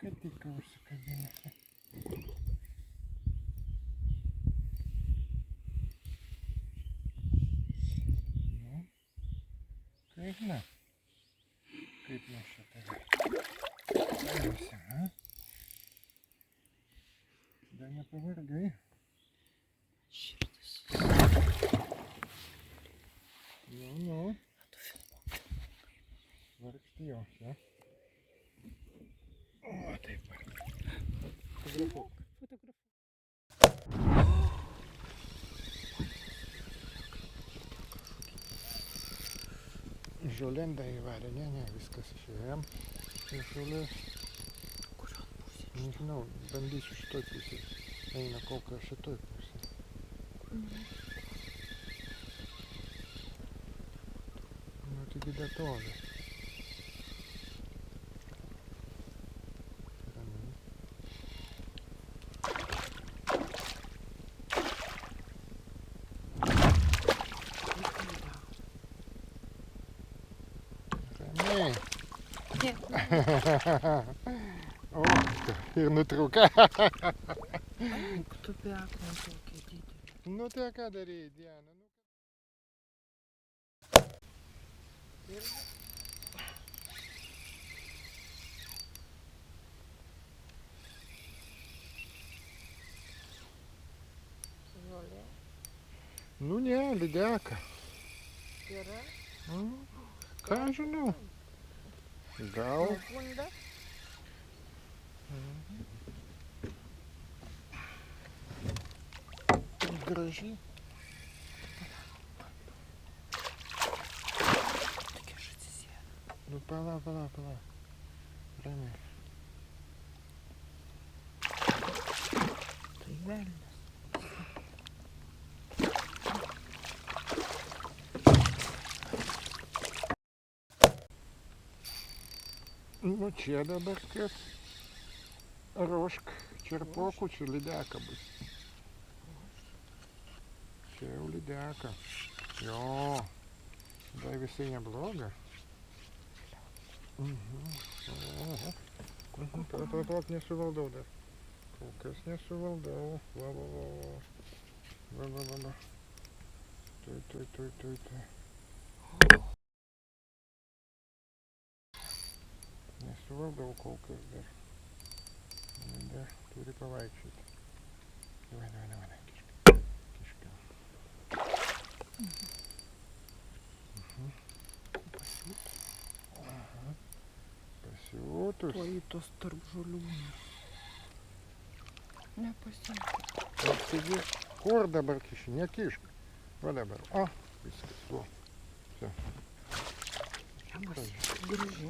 Katiko užsikabinęs. Nu, kaip ne? Kaip mes čia tave paimsim, a? Dar nepavargai? Širdis. Nu. Vargsti jos, ne? O, taip va. Fotografuok. Žolenda įvarė, ne, viskas išėjom. Ir žolės. Kurion pusė? Nežinau, bandysiu šitoj pusėj. Eina kol kas šitoj pusėj. Nu, taigi detolė. Ramiai. O, ir nutrūka. Tu pekną tokį didelį. Nu tai ką darei, Diana? Žolė. Nu ne, lydeka. Yra. Ką žinau? Gal. Nupunda. Graži. Tokia aš atsisėdu. Nu pala. Ramiai. Tai velnias. Nu čia dabar kas? Rošk, čerpokų, čia lydeka bus. Čia jau lydeka. Jo, dar visai nebloga. Palauk, nesuvaldau dar. Kol kas nesuvaldau. Va. Tuoj. Nesuvaldau kol kas dar. Dar turi pavaikščioti. Davai, kiškiau. Pasiūtus. Tuoj tos tarp žolių. Nepasiimti. Taigi, kur dabar kiši? Nekišk. Va dabar. O, viskas. Tuo. Čia. Graži.